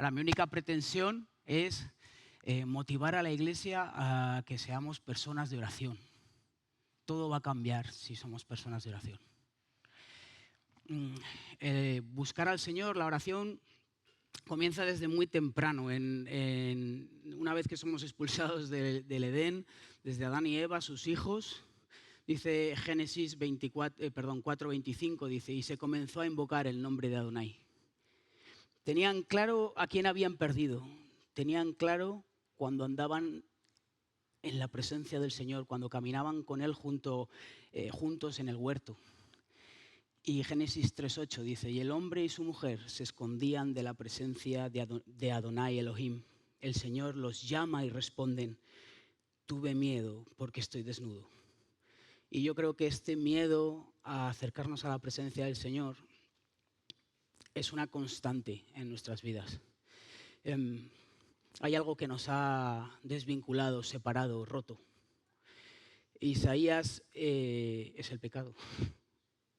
Ahora, mi única pretensión es motivar a la iglesia a que seamos personas de oración. Todo va a cambiar si somos personas de oración. Buscar al Señor, la oración, comienza desde muy temprano. Una vez que somos expulsados del Edén, desde Adán y Eva, sus hijos, dice Génesis 4:25, dice, y se comenzó a invocar el nombre de Adonai. Tenían claro a quién habían perdido. Tenían claro cuando andaban en la presencia del Señor, cuando caminaban con Él juntos en el huerto. Y Génesis 3:8 dice, y el hombre y su mujer se escondían de la presencia de Adonai Elohim. El Señor los llama y responden, tuve miedo porque estoy desnudo. Y yo creo que este miedo a acercarnos a la presencia del Señor es una constante en nuestras vidas. Hay algo que nos ha desvinculado, separado, roto. Isaías es el pecado.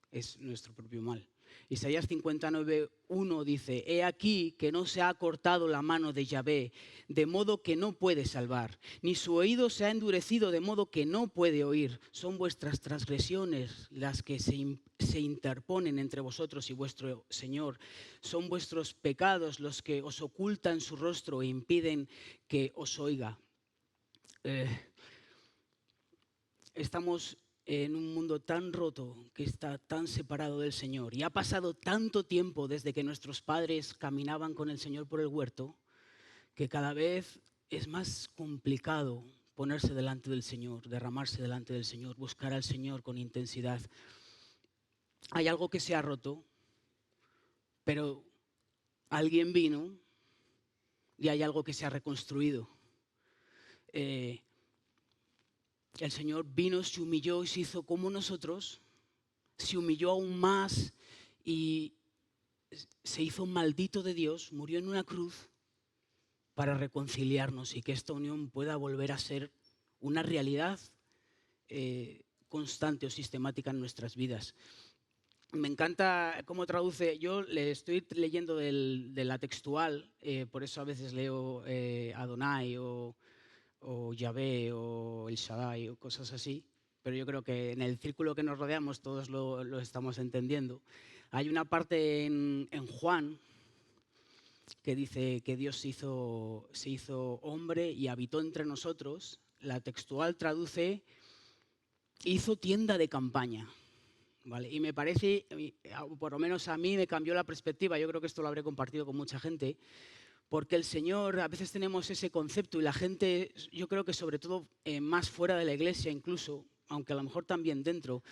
Es nuestro propio mal. Isaías 59:1 dice, he aquí que no se ha cortado la mano de Yahvé, de modo que no puede salvar, ni su oído se ha endurecido, de modo que no puede oír. Son vuestras transgresiones las que se interponen entre vosotros y vuestro Señor. Son vuestros pecados los que os ocultan su rostro e impiden que os oiga. Estamos en un mundo tan roto, que está tan separado del Señor, y ha pasado tanto tiempo desde que nuestros padres caminaban con el Señor por el huerto, que cada vez es más complicado ponerse delante del Señor, derramarse delante del Señor, buscar al Señor con intensidad. Hay algo que se ha roto, pero alguien vino y hay algo que se ha reconstruido. El Señor vino, se humilló y se hizo como nosotros, se humilló aún más y se hizo maldito de Dios, murió en una cruz para reconciliarnos y que esta unión pueda volver a ser una realidad constante o sistemática en nuestras vidas. Me encanta cómo traduce, yo le estoy leyendo de la textual, por eso a veces leo Adonai o Yahvé o El Shaddai o cosas así, pero yo creo que en el círculo que nos rodeamos todos lo estamos entendiendo. Hay una parte en Juan que dice que Dios se hizo hombre y habitó entre nosotros. La textual traduce, hizo tienda de campaña. ¿Vale? Y me parece, por lo menos a mí me cambió la perspectiva, yo creo que esto lo habré compartido con mucha gente, porque el Señor, a veces tenemos ese concepto y la gente, yo creo que sobre todo más fuera de la iglesia incluso, aunque a lo mejor también dentro,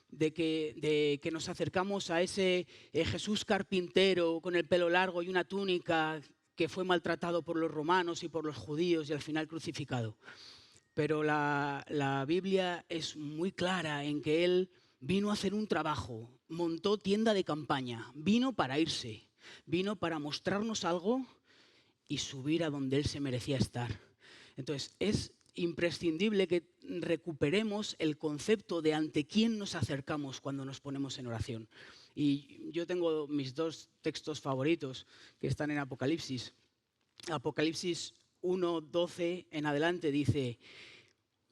de que nos acercamos a ese Jesús carpintero con el pelo largo y una túnica que fue maltratado por los romanos y por los judíos y al final crucificado. Pero la Biblia es muy clara en que Él vino a hacer un trabajo, montó tienda de campaña, vino para irse, vino para mostrarnos algo y subir a donde Él se merecía estar. Entonces, es imprescindible que recuperemos el concepto de ante quién nos acercamos cuando nos ponemos en oración. Y yo tengo mis dos textos favoritos que están en Apocalipsis. Apocalipsis 1:12 en adelante dice,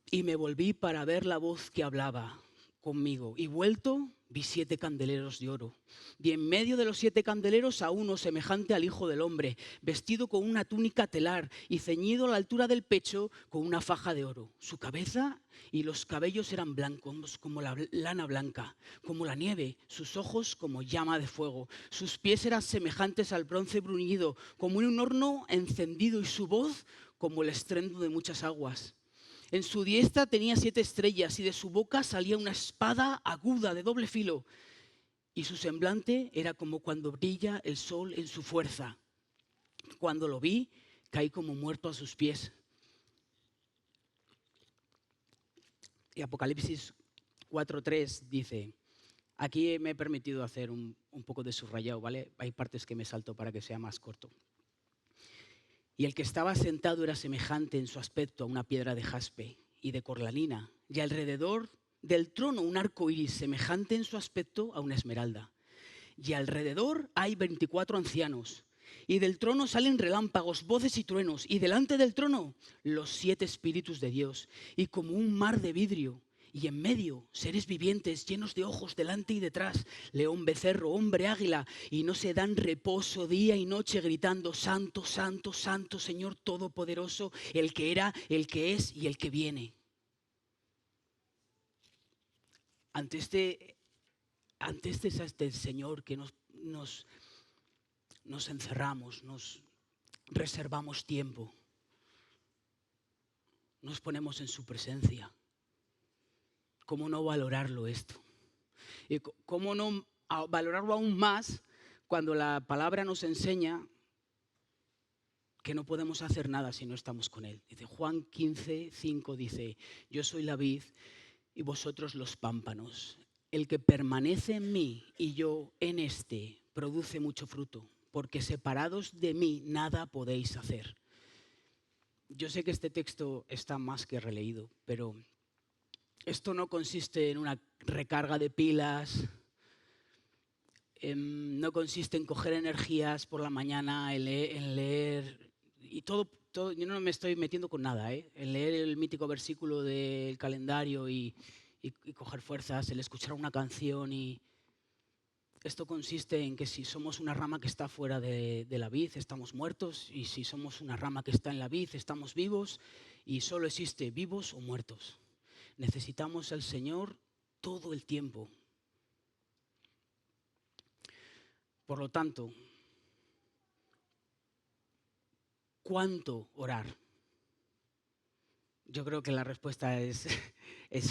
y me volví para ver la voz que hablaba conmigo, y vuelto vi 7 candeleros de oro, y en medio de los 7 candeleros a uno semejante al Hijo del Hombre, vestido con una túnica telar y ceñido a la altura del pecho con una faja de oro. Su cabeza y los cabellos eran blancos como la lana blanca, como la nieve, sus ojos como llama de fuego, sus pies eran semejantes al bronce bruñido, como en un horno encendido, y su voz como el estruendo de muchas aguas. En su diestra tenía 7 estrellas y de su boca salía una espada aguda de doble filo. Y su semblante era como cuando brilla el sol en su fuerza. Cuando lo vi, caí como muerto a sus pies. Y Apocalipsis 4:3 dice, aquí me he permitido hacer un poco de subrayado, ¿vale? Hay partes que me salto para que sea más corto. Y el que estaba sentado era semejante en su aspecto a una piedra de jaspe y de cornalina, y alrededor del trono un arco iris semejante en su aspecto a una esmeralda. Y alrededor hay 24 ancianos, Y del trono salen relámpagos, voces y truenos. Y delante del trono los 7 espíritus de Dios. Y como un mar de vidrio. Y en medio seres vivientes llenos de ojos delante y detrás. León, becerro, hombre, águila. Y no se dan reposo día y noche gritando: Santo, Santo, Santo, Señor Todopoderoso, el que era, el que es y el que viene. Ante este Señor que nos encerramos, nos reservamos tiempo, nos ponemos en su presencia. ¿Cómo no valorarlo esto? Y cómo no valorarlo aún más cuando la palabra nos enseña que no podemos hacer nada si no estamos con Él. Dice Juan 15:5, dice: yo soy la vid y vosotros los pámpanos. El que permanece en mí y yo en éste produce mucho fruto, porque separados de mí nada podéis hacer. Yo sé que este texto está más que releído, pero esto no consiste en una recarga de pilas, no consiste en coger energías por la mañana, en leer y todo. Yo no me estoy metiendo con nada, en leer el mítico versículo del calendario y coger fuerzas, el escuchar una canción. Y esto consiste en que si somos una rama que está fuera de la vid, estamos muertos, y si somos una rama que está en la vid, estamos vivos, y solo existe vivos o muertos. Necesitamos al Señor todo el tiempo. Por lo tanto, ¿cuánto orar? Yo creo que la respuesta es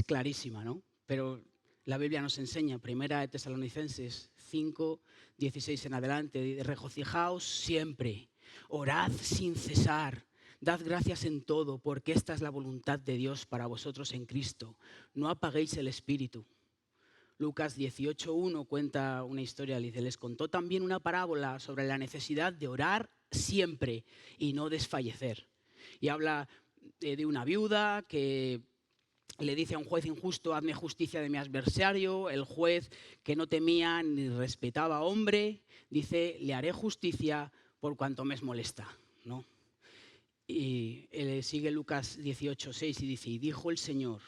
clarísima, ¿no? Pero la Biblia nos enseña, 1 Tesalonicenses 5:16 en adelante: regocijaos siempre, orad sin cesar, dad gracias en todo, porque esta es la voluntad de Dios para vosotros en Cristo. No apaguéis el espíritu. Lucas 18:1 cuenta una historia, dice: les contó también una parábola sobre la necesidad de orar siempre y no desfallecer. Y habla de una viuda que le dice a un juez injusto: hazme justicia de mi adversario. El juez, que no temía ni respetaba a hombre, dice: le haré justicia por cuanto me es molesta, ¿no? Y sigue Lucas 18:6 y dice: y dijo el Señor: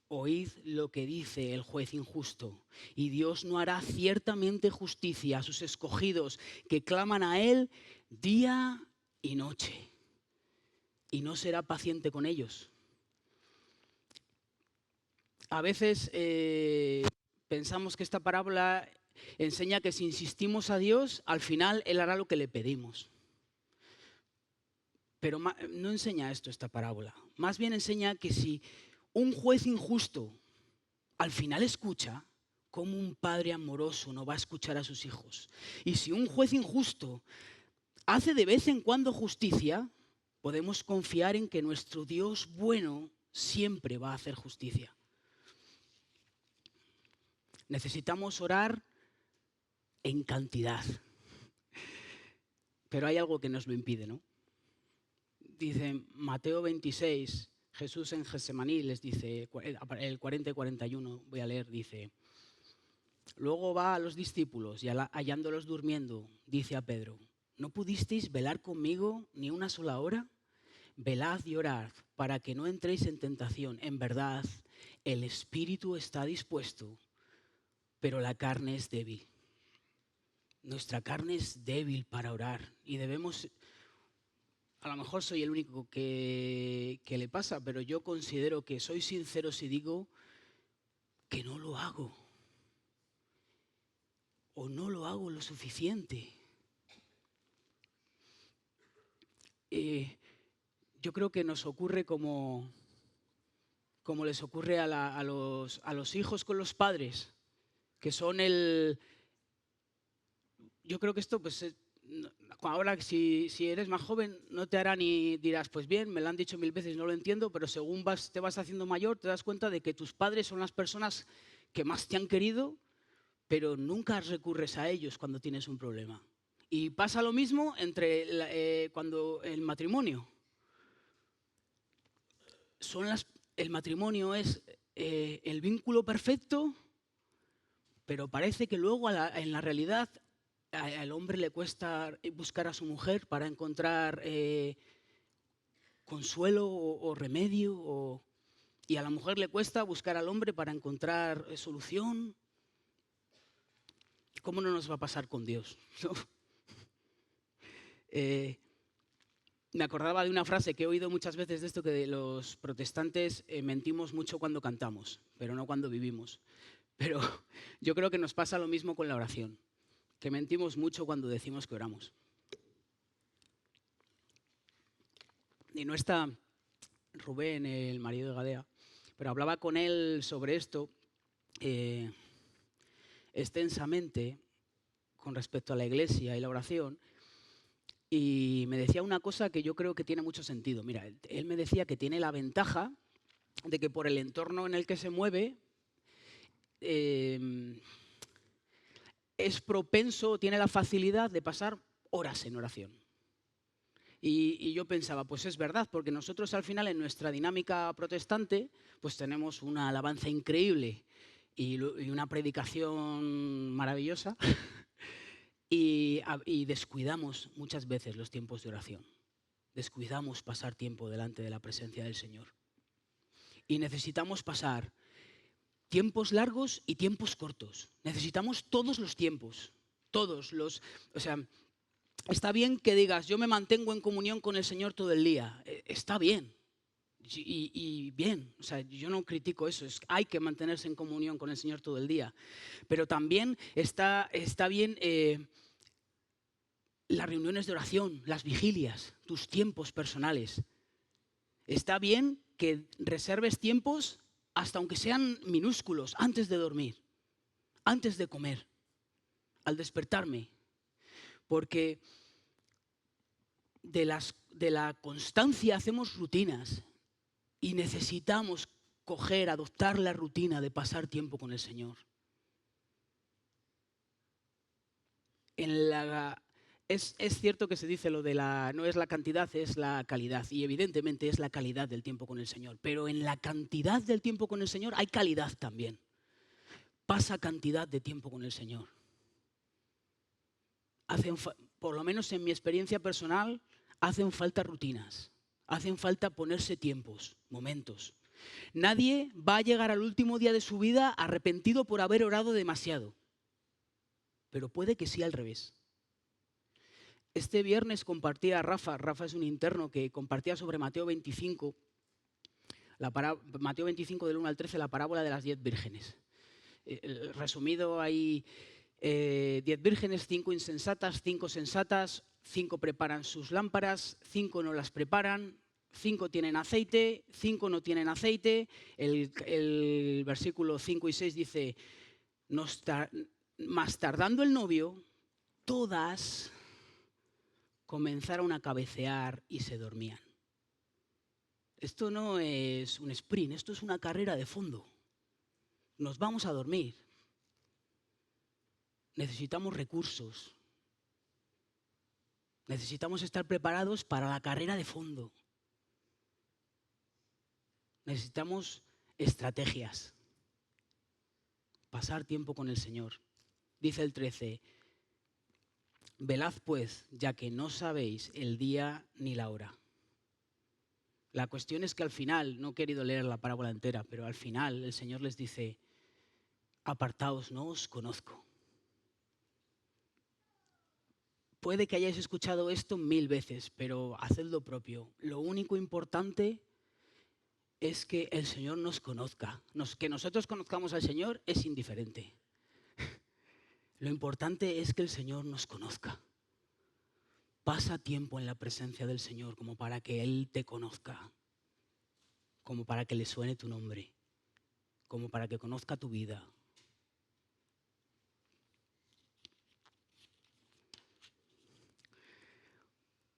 oíd lo que dice el juez injusto, y Dios no hará ciertamente justicia a sus escogidos que claman a Él día y noche, y no será paciente con ellos. A veces pensamos que esta parábola enseña que si insistimos a Dios, al final Él hará lo que le pedimos. Pero no enseña esto esta parábola. Más bien enseña que si un juez injusto al final escucha, ¿cómo un padre amoroso no va a escuchar a sus hijos? Y si un juez injusto hace de vez en cuando justicia, podemos confiar en que nuestro Dios bueno siempre va a hacer justicia. Necesitamos orar en cantidad. Pero hay algo que nos lo impide, ¿no? Dice Mateo 26, Jesús en Getsemaní les dice, el 40 y 41, voy a leer, dice: luego va a los discípulos y hallándolos durmiendo, dice a Pedro: ¿no pudisteis velar conmigo ni una sola hora? Velad y orad para que no entréis en tentación. En verdad, el espíritu está dispuesto, pero la carne es débil. Nuestra carne es débil para orar y debemos... A lo mejor soy el único que le pasa, pero yo considero que soy sincero si digo que no lo hago. O no lo hago lo suficiente. Yo creo que nos ocurre como les ocurre a los hijos con los padres, que son el... Yo creo que esto, pues, ahora si eres más joven no te hará ni dirás, pues bien, me lo han dicho 1000 veces, no lo entiendo, pero según te vas haciendo mayor te das cuenta de que tus padres son las personas que más te han querido, pero nunca recurres a ellos cuando tienes un problema. Y pasa lo mismo cuando el matrimonio. El matrimonio es el vínculo perfecto, pero parece que luego en la realidad al hombre le cuesta buscar a su mujer para encontrar consuelo o remedio, y a la mujer le cuesta buscar al hombre para encontrar solución. ¿Cómo no nos va a pasar con Dios? ¿No? Me acordaba de una frase que he oído muchas veces de esto, que los protestantes mentimos mucho cuando cantamos, pero no cuando vivimos. Pero yo creo que nos pasa lo mismo con la oración, que mentimos mucho cuando decimos que oramos. Y no está Rubén, el marido de Gadea, pero hablaba con él sobre esto extensamente con respecto a la iglesia y la oración, y me decía una cosa que yo creo que tiene mucho sentido. Mira, él me decía que tiene la ventaja de que por el entorno en el que se mueve es propenso, tiene la facilidad de pasar horas en oración. Y yo pensaba, pues es verdad, porque nosotros al final en nuestra dinámica protestante pues tenemos una alabanza increíble y una predicación maravillosa y descuidamos muchas veces los tiempos de oración. Descuidamos pasar tiempo delante de la presencia del Señor. Y necesitamos pasar tiempos largos y tiempos cortos. Necesitamos todos los tiempos, todos los... O sea, está bien que digas, yo me mantengo en comunión con el Señor todo el día. Está bien. Y bien, o sea, yo no critico eso, hay que mantenerse en comunión con el Señor todo el día. Pero también está bien las reuniones de oración, las vigilias, tus tiempos personales. Está bien que reserves tiempos, hasta aunque sean minúsculos, antes de dormir, antes de comer, al despertarme. Porque de la constancia hacemos rutinas y necesitamos adoptar la rutina de pasar tiempo con el Señor. Es cierto que se dice lo de no es la cantidad, es la calidad. Y evidentemente es la calidad del tiempo con el Señor. Pero en la cantidad del tiempo con el Señor hay calidad también. Pasa cantidad de tiempo con el Señor. Por lo menos en mi experiencia personal, hacen falta rutinas. Hacen falta ponerse tiempos, momentos. Nadie va a llegar al último día de su vida arrepentido por haber orado demasiado. Pero puede que sí al revés. Este viernes compartía Rafa es un interno que compartía sobre Mateo 25, Mateo 25 del 1 al 13, la parábola de las 10 vírgenes. Resumido hay 10 vírgenes, 5 insensatas, 5 sensatas, 5 preparan sus lámparas, 5 no las preparan, 5 tienen aceite, 5 no tienen aceite. El versículo 5 y 6 dice, mas tardando el novio, todas comenzaron a cabecear y se dormían. Esto no es un sprint, esto es una carrera de fondo. Nos vamos a dormir. Necesitamos recursos. Necesitamos estar preparados para la carrera de fondo. Necesitamos estrategias. Pasar tiempo con el Señor. Dice el 13, velad pues, ya que no sabéis el día ni la hora. La cuestión es que al final, no he querido leer la parábola entera, pero al final el Señor les dice, apartaos, no os conozco. Puede que hayáis escuchado esto 1000 veces, pero haced lo propio. Lo único importante es que el Señor nos conozca. Que nosotros conozcamos al Señor es indiferente. Lo importante es que el Señor nos conozca. Pasa tiempo en la presencia del Señor como para que Él te conozca, como para que le suene tu nombre, como para que conozca tu vida.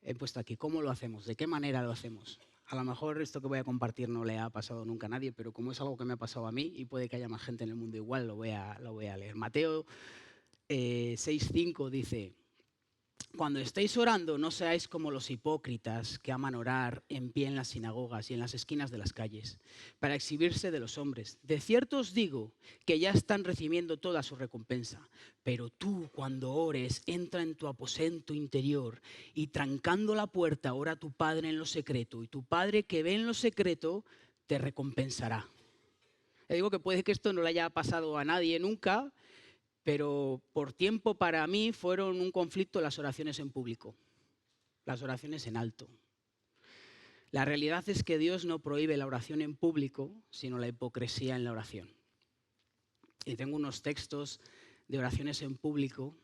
He puesto aquí, ¿cómo lo hacemos? ¿De qué manera lo hacemos? A lo mejor esto que voy a compartir no le ha pasado nunca a nadie, pero como es algo que me ha pasado a mí y puede que haya más gente en el mundo igual, lo voy a leer. Mateo 6:5 dice, Cuando estéis orando, no seáis como los hipócritas que aman orar en pie en las sinagogas y en las esquinas de las calles, para exhibirse de los hombres. De cierto os digo que ya están recibiendo toda su recompensa. Pero tú, cuando ores, entra en tu aposento interior y trancando la puerta, ora a tu Padre en lo secreto, y tu Padre que ve en lo secreto te recompensará. Le digo que puede que esto no le haya pasado a nadie nunca, pero por tiempo para mí fueron un conflicto las oraciones en público, las oraciones en alto. La realidad es que Dios no prohíbe la oración en público, sino la hipocresía en la oración. Y tengo unos textos de oraciones en público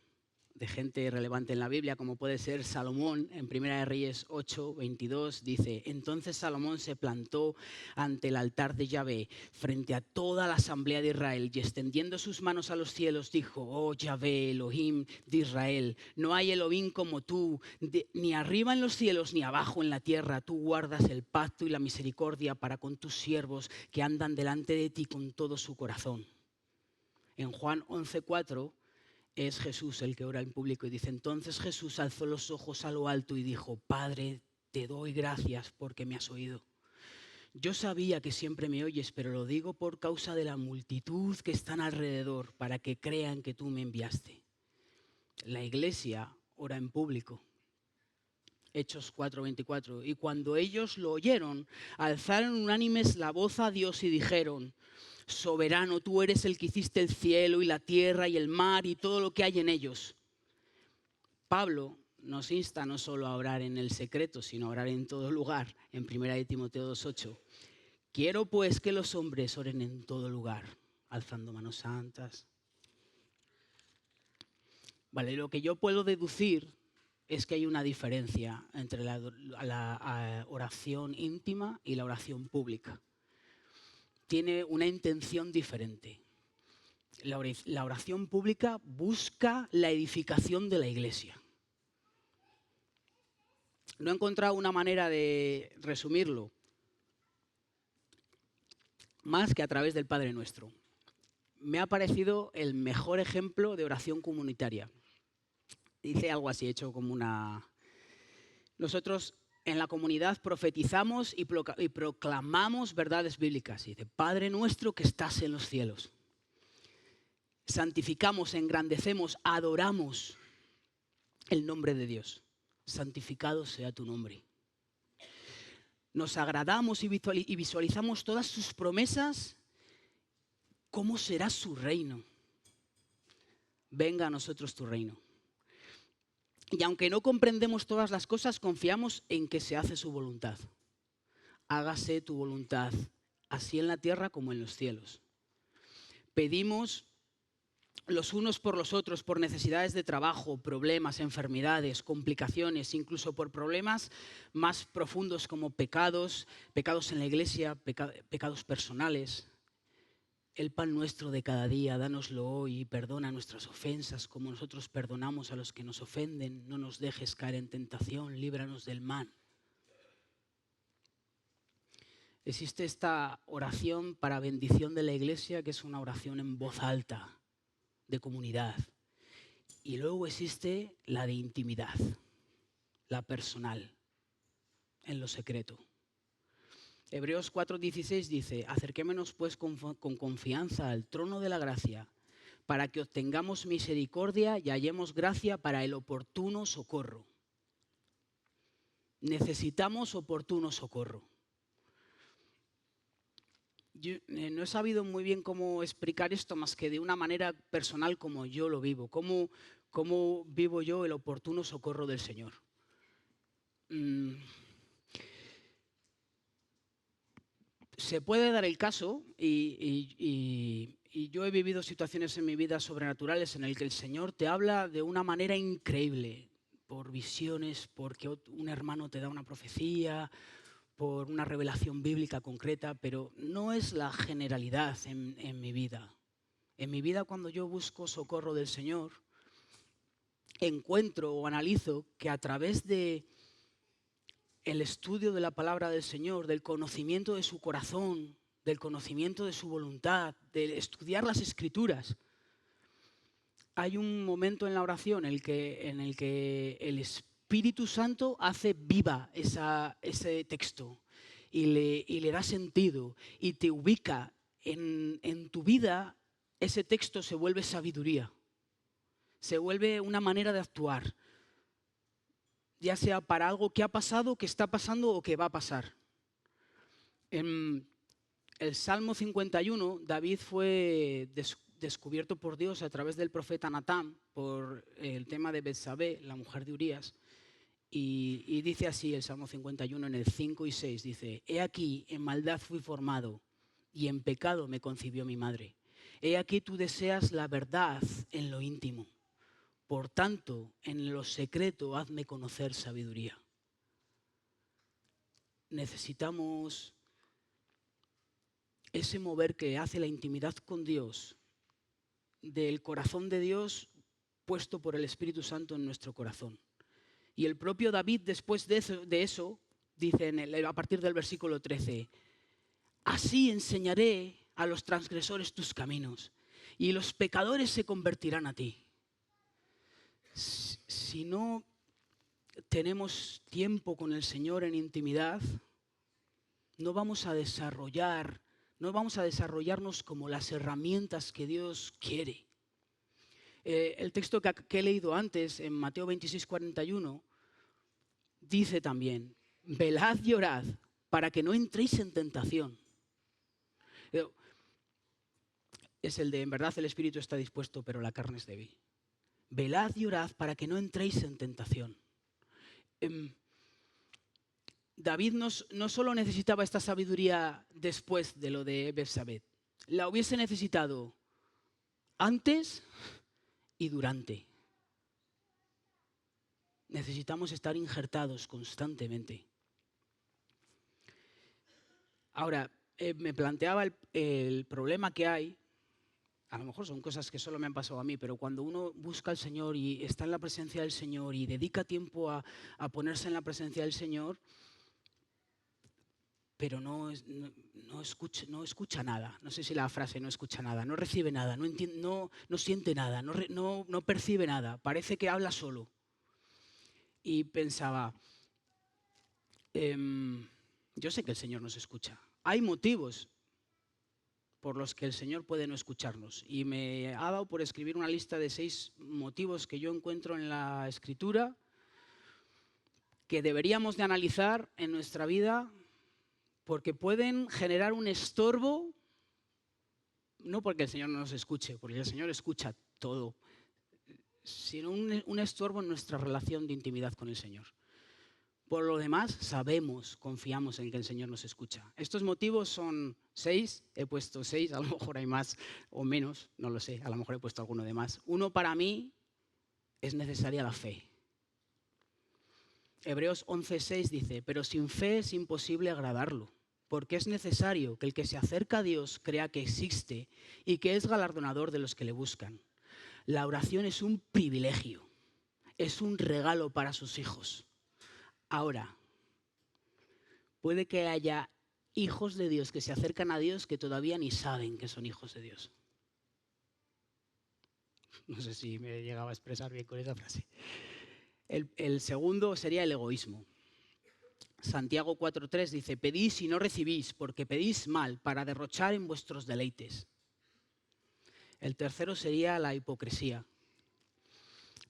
de gente relevante en la Biblia, como puede ser Salomón, en 1 Reyes 8, 22, dice: entonces Salomón se plantó ante el altar de Yahvé, frente a toda la asamblea de Israel, y extendiendo sus manos a los cielos, dijo: oh Yahvé, Elohim de Israel, no hay Elohim como tú, ni arriba en los cielos, ni abajo en la tierra. Tú guardas el pacto y la misericordia para con tus siervos, que andan delante de ti con todo su corazón. En Juan 11:4, es Jesús el que ora en público y dice: entonces Jesús alzó los ojos a lo alto y dijo: Padre, te doy gracias porque me has oído. Yo sabía que siempre me oyes, pero lo digo por causa de la multitud que están alrededor, para que crean que tú me enviaste. La iglesia ora en público. Hechos 4:24. Y cuando ellos lo oyeron, alzaron unánimes la voz a Dios y dijeron: soberano, tú eres el que hiciste el cielo y la tierra y el mar y todo lo que hay en ellos. Pablo nos insta no solo a orar en el secreto, sino a orar en todo lugar, en 1 Timoteo 2:8. Quiero pues que los hombres oren en todo lugar, alzando manos santas. Vale, lo que yo puedo deducir es que hay una diferencia entre la oración íntima y la oración pública. Tiene una intención diferente. La oración pública busca la edificación de la iglesia. No he encontrado una manera de resumirlo más que a través del Padre Nuestro. Me ha parecido el mejor ejemplo de oración comunitaria. Dice algo así, hecho como una... Nosotros en la comunidad profetizamos y proclamamos verdades bíblicas. Dice: Padre nuestro que estás en los cielos. Santificamos, engrandecemos, adoramos el nombre de Dios. Santificado sea tu nombre. Nos agradamos y visualizamos todas sus promesas. ¿Cómo será su reino? Venga a nosotros tu reino. Y aunque no comprendemos todas las cosas, confiamos en que se hace su voluntad. Hágase tu voluntad, así en la tierra como en los cielos. Pedimos los unos por los otros, por necesidades de trabajo, problemas, enfermedades, complicaciones, incluso por problemas más profundos como pecados en la iglesia, pecados personales. El pan nuestro de cada día, dánoslo hoy, y perdona nuestras ofensas como nosotros perdonamos a los que nos ofenden. No nos dejes caer en tentación, líbranos del mal. Existe esta oración para bendición de la iglesia, que es una oración en voz alta, de comunidad. Y luego existe la de intimidad, la personal, en lo secreto. Hebreos 4:16 dice: acerquémonos pues con confianza al trono de la gracia, para que obtengamos misericordia y hallemos gracia para el oportuno socorro. Necesitamos oportuno socorro. Yo no he sabido muy bien cómo explicar esto más que de una manera personal como yo lo vivo. ¿Cómo vivo yo el oportuno socorro del Señor? Se puede dar el caso, y yo he vivido situaciones en mi vida sobrenaturales en las que el Señor te habla de una manera increíble, por visiones, porque un hermano te da una profecía, por una revelación bíblica concreta, pero no es la generalidad en mi vida. En mi vida, cuando yo busco socorro del Señor, encuentro o analizo que a través de el estudio de la palabra del Señor, del conocimiento de su corazón, del conocimiento de su voluntad, de estudiar las Escrituras, hay un momento en la oración en el que el Espíritu Santo hace viva ese texto y le da sentido y te ubica en tu vida. Ese texto se vuelve sabiduría, se vuelve una manera de actuar, ya sea para algo que ha pasado, que está pasando o que va a pasar. En el Salmo 51, David fue descubierto por Dios a través del profeta Natán por el tema de Betsabé, la mujer de Urías. Y dice así el Salmo 51 en el 5 y 6, dice: He aquí, en maldad fui formado, y en pecado me concibió mi madre. He aquí tú deseas la verdad en lo íntimo. Por tanto, en lo secreto hazme conocer sabiduría. Necesitamos ese mover que hace la intimidad con Dios, del corazón de Dios puesto por el Espíritu Santo en nuestro corazón. Y el propio David, después de eso dice a partir del versículo 13: Así enseñaré a los transgresores tus caminos, y los pecadores se convertirán a ti. Si no tenemos tiempo con el Señor en intimidad, no vamos a desarrollarnos como las herramientas que Dios quiere. El texto que he leído antes, en Mateo 26, 41, dice también: velad y orad para que no entréis en tentación. Es el de: en verdad el espíritu está dispuesto, pero la carne es débil. Velad y orad para que no entréis en tentación. David no solo necesitaba esta sabiduría después de lo de Betsabé, la hubiese necesitado antes y durante. Necesitamos estar injertados constantemente. Ahora, me planteaba el problema que hay. A lo mejor son cosas que solo me han pasado a mí, pero cuando uno busca al Señor y está en la presencia del Señor y dedica tiempo a ponerse en la presencia del Señor, pero no escucha nada. No sé si la frase no escucha nada, no recibe nada, no siente nada, no percibe nada. Parece que habla solo. Y pensaba, yo sé que el Señor nos escucha. Hay motivos por los que el Señor puede no escucharnos. Y me ha dado por escribir una lista de 6 motivos que yo encuentro en la Escritura que deberíamos de analizar en nuestra vida, porque pueden generar un estorbo, no porque el Señor no nos escuche, porque el Señor escucha todo, sino un estorbo en nuestra relación de intimidad con el Señor. Por lo demás, confiamos en que el Señor nos escucha. Estos motivos son 6, he puesto 6, a lo mejor hay más o menos, no lo sé, a lo mejor he puesto alguno de más. Uno, para mí, es necesaria la fe. Hebreos 11:6 dice: pero sin fe es imposible agradarlo, porque es necesario que el que se acerca a Dios crea que existe y que es galardonador de los que le buscan. La oración es un privilegio, es un regalo para sus hijos. Ahora, puede que haya hijos de Dios que se acercan a Dios que todavía ni saben que son hijos de Dios. No sé si me llegaba a expresar bien con esa frase. El segundo sería el egoísmo. Santiago 4:3 dice: pedís y no recibís, porque pedís mal para derrochar en vuestros deleites. El tercero sería la hipocresía.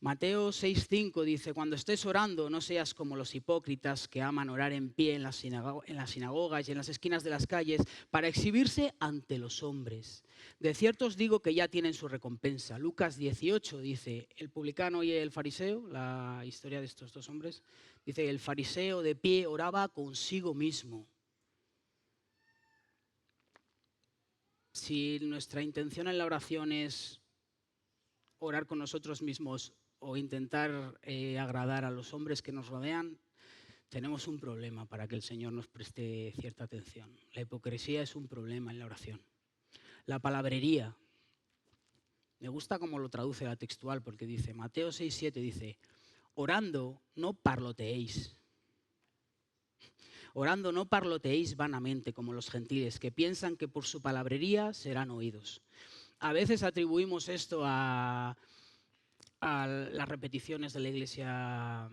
Mateo 6:5 dice: cuando estés orando, no seas como los hipócritas que aman orar en pie en las sinagogas y en las esquinas de las calles para exhibirse ante los hombres. De cierto os digo que ya tienen su recompensa. Lucas 18 dice: el publicano y el fariseo, la historia de estos 2 hombres, dice: el fariseo de pie oraba consigo mismo. Si nuestra intención en la oración es orar con nosotros mismos o intentar agradar a los hombres que nos rodean, tenemos un problema para que el Señor nos preste cierta atención. La hipocresía es un problema en la oración. La palabrería. Me gusta cómo lo traduce la textual, porque dice, Mateo 6:7 dice: orando no parloteéis. Orando no parloteéis vanamente como los gentiles, que piensan que por su palabrería serán oídos. A veces atribuimos esto a a las repeticiones de la Iglesia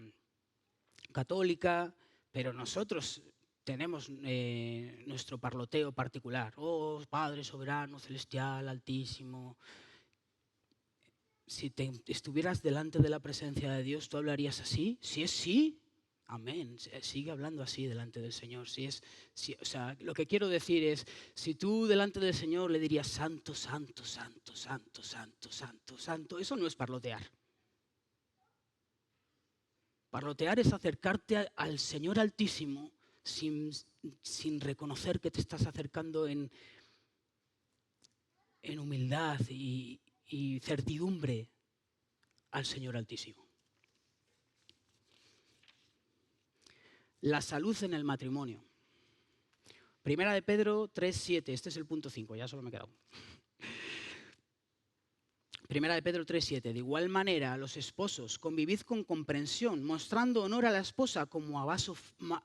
católica, pero nosotros tenemos nuestro parloteo particular. Oh, Padre soberano, celestial, altísimo. Si estuvieras delante de la presencia de Dios, ¿tú hablarías así? Si es sí, amén. Sigue hablando así delante del Señor. O sea, lo que quiero decir es, si tú delante del Señor le dirías santo, santo, santo, santo, santo, santo, santo, eso no es parlotear. Parlotear es acercarte al Señor Altísimo sin reconocer que te estás acercando en humildad y certidumbre al Señor Altísimo. La salud en el matrimonio. Primera de Pedro 3:7. Este es el punto 5, ya solo me he quedado. Primera de Pedro 3:7. De igual manera, los esposos, convivid con comprensión, mostrando honor a la esposa como a vaso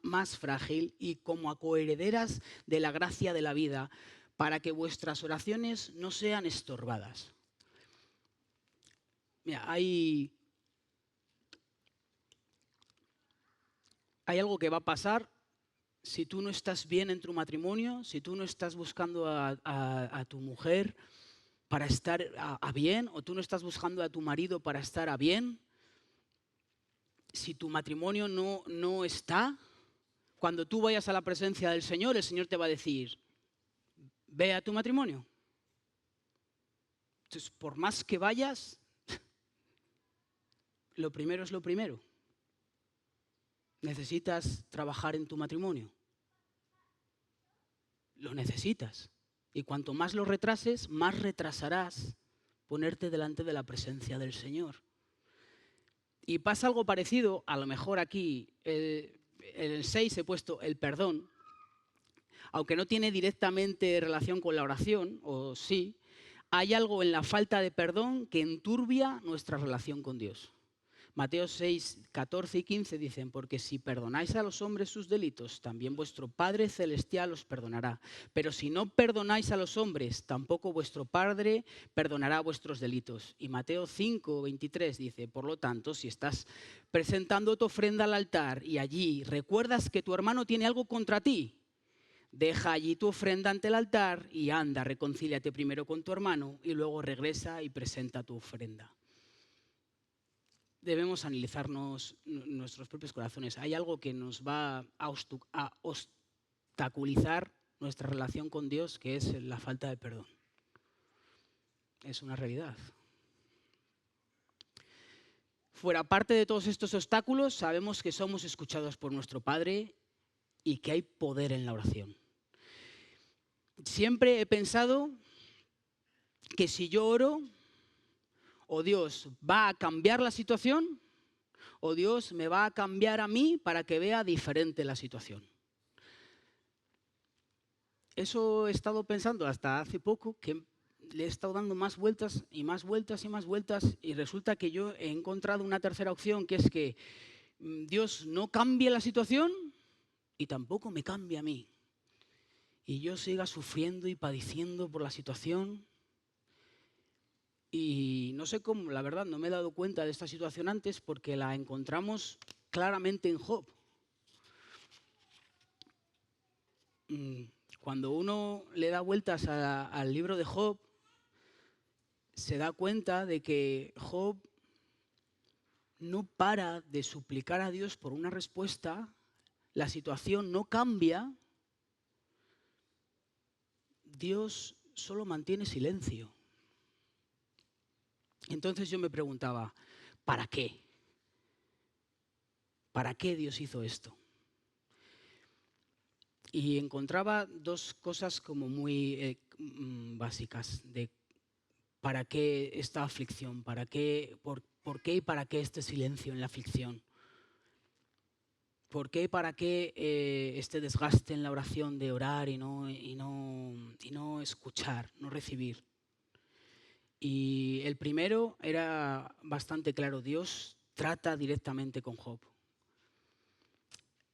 más frágil y como a coherederas de la gracia de la vida, para que vuestras oraciones no sean estorbadas. Mira, hay algo que va a pasar si tú no estás bien en tu matrimonio, si tú no estás buscando a tu mujer para estar a bien, o tú no estás buscando a tu marido para estar a bien. Si tu matrimonio no está, cuando tú vayas a la presencia del Señor, el Señor te va a decir, ve a tu matrimonio. Entonces, por más que vayas, lo primero es lo primero. Necesitas trabajar en tu matrimonio. Lo necesitas. Y cuanto más lo retrases, más retrasarás ponerte delante de la presencia del Señor. Y pasa algo parecido, a lo mejor aquí, en el 6 he puesto el perdón, aunque no tiene directamente relación con la oración, o sí, hay algo en la falta de perdón que enturbia nuestra relación con Dios. Mateo 6, 14 y 15 dicen, porque si perdonáis a los hombres sus delitos, también vuestro Padre Celestial os perdonará. Pero si no perdonáis a los hombres, tampoco vuestro Padre perdonará vuestros delitos. Y Mateo 5, 23 dice, por lo tanto, si estás presentando tu ofrenda al altar y allí recuerdas que tu hermano tiene algo contra ti, deja allí tu ofrenda ante el altar y anda, reconcíliate primero con tu hermano y luego regresa y presenta tu ofrenda. Debemos analizarnos nuestros propios corazones. Hay algo que nos va a obstaculizar nuestra relación con Dios, que es la falta de perdón. Es una realidad. Fuera parte de todos estos obstáculos, sabemos que somos escuchados por nuestro Padre y que hay poder en la oración. Siempre he pensado que si yo oro, o Dios va a cambiar la situación, o Dios me va a cambiar a mí para que vea diferente la situación. Eso he estado pensando hasta hace poco, que le he estado dando más vueltas y más vueltas y más vueltas, y resulta que yo he encontrado una tercera opción, que es que Dios no cambie la situación y tampoco me cambie a mí. Y yo siga sufriendo y padeciendo por la situación. Y no sé cómo, la verdad, no me he dado cuenta de esta situación antes porque la encontramos claramente en Job. Cuando uno le da vueltas al libro de Job, se da cuenta de que Job no para de suplicar a Dios por una respuesta, la situación no cambia, Dios solo mantiene silencio. Entonces yo me preguntaba, ¿para qué? ¿Para qué Dios hizo esto? Y encontraba dos cosas como muy básicas de para qué esta aflicción, por qué y para qué este silencio en la aflicción. ¿Por qué y para qué este desgaste en la oración de orar y no escuchar, no recibir? Y el primero era bastante claro, Dios trata directamente con Job.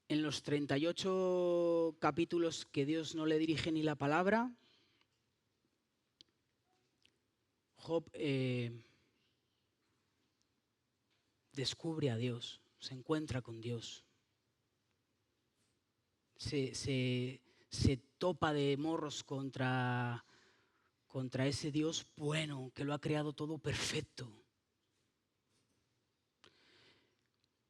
En los 38 capítulos que Dios no le dirige ni la palabra, Job descubre a Dios, se encuentra con Dios, se topa de morros contra ese Dios bueno que lo ha creado todo perfecto.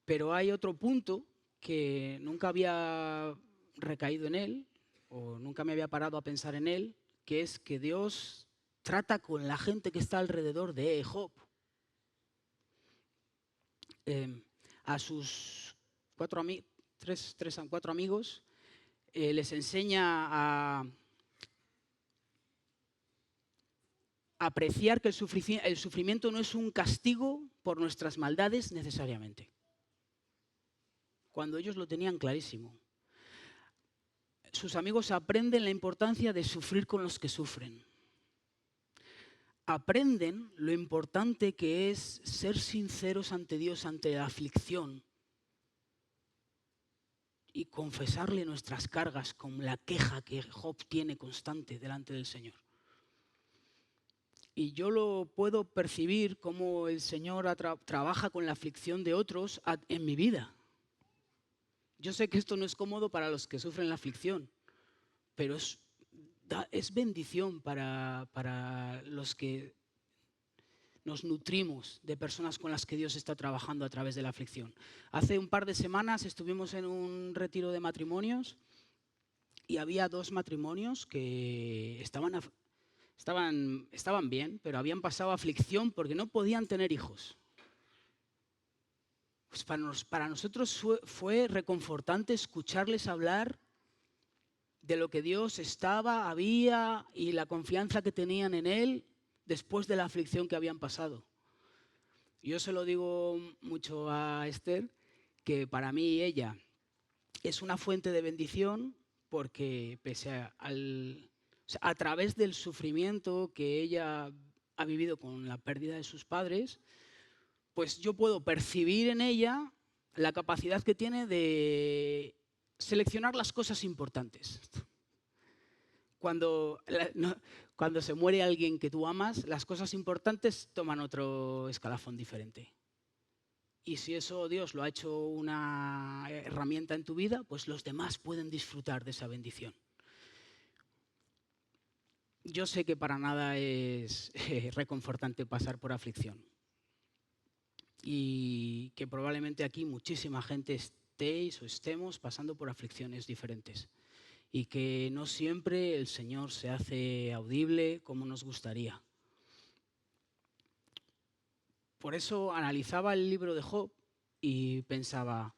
Pero hay otro punto que nunca había recaído en él, o nunca me había parado a pensar en él, que es que Dios trata con la gente que está alrededor de Job. A sus cuatro amigos les enseña a apreciar que el sufrimiento no es un castigo por nuestras maldades necesariamente, cuando ellos lo tenían clarísimo. Sus amigos aprenden la importancia de sufrir con los que sufren. Aprenden lo importante que es ser sinceros ante Dios ante la aflicción y confesarle nuestras cargas con la queja que Job tiene constante delante del Señor. Y yo lo puedo percibir como el Señor trabaja con la aflicción de otros en mi vida. Yo sé que esto no es cómodo para los que sufren la aflicción, pero es bendición para los que nos nutrimos de personas con las que Dios está trabajando a través de la aflicción. Hace un par de semanas estuvimos en un retiro de matrimonios y había 2 matrimonios que estaban bien, pero habían pasado aflicción porque no podían tener hijos. Pues para nosotros fue reconfortante escucharles hablar de lo que Dios había y la confianza que tenían en Él después de la aflicción que habían pasado. Yo se lo digo mucho a Esther, que para mí ella es una fuente de bendición porque a través del sufrimiento que ella ha vivido con la pérdida de sus padres, pues yo puedo percibir en ella la capacidad que tiene de seleccionar las cosas importantes. Cuando se muere alguien que tú amas, las cosas importantes toman otro escalafón diferente. Y si eso Dios lo ha hecho una herramienta en tu vida, pues los demás pueden disfrutar de esa bendición. Yo sé que para nada es reconfortante pasar por aflicción. Y que probablemente aquí muchísima gente estéis o estemos pasando por aflicciones diferentes. Y que no siempre el Señor se hace audible como nos gustaría. Por eso analizaba el libro de Job y pensaba,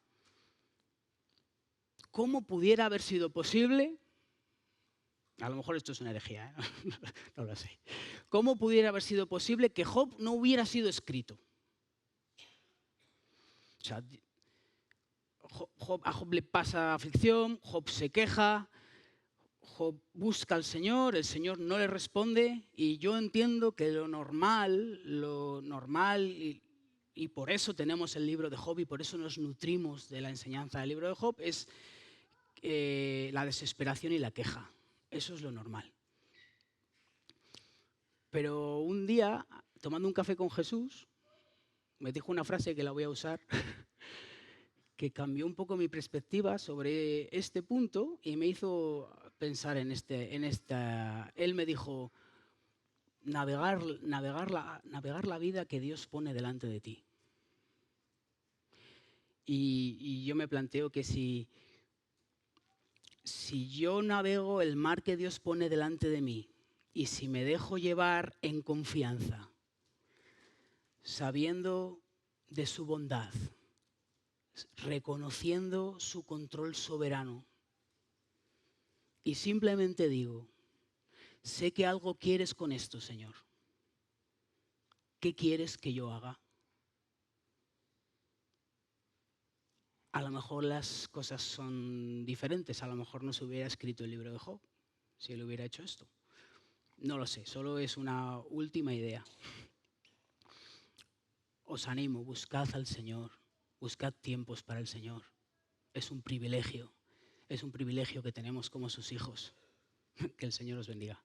¿cómo pudiera haber sido posible? A lo mejor esto es una herejía, ¿eh? No lo sé. ¿Cómo pudiera haber sido posible que Job no hubiera sido escrito? O sea, a Job le pasa aflicción, Job se queja, Job busca al Señor, el Señor no le responde y yo entiendo que lo normal y por eso tenemos el libro de Job y por eso nos nutrimos de la enseñanza del libro de Job es la desesperación y la queja. Eso es lo normal. Pero un día, tomando un café con Jesús, me dijo una frase que la voy a usar que cambió un poco mi perspectiva sobre este punto y me hizo pensar en esta. Él me dijo, navegar la vida que Dios pone delante de ti. Y yo me planteo que si yo navego el mar que Dios pone delante de mí y si me dejo llevar en confianza, sabiendo de su bondad, reconociendo su control soberano y simplemente digo, sé que algo quieres con esto, Señor. ¿Qué quieres que yo haga? A lo mejor las cosas son diferentes, a lo mejor no se hubiera escrito el libro de Job si él hubiera hecho esto. No lo sé, solo es una última idea. Os animo, buscad al Señor, buscad tiempos para el Señor. Es un privilegio que tenemos como sus hijos. Que el Señor os bendiga.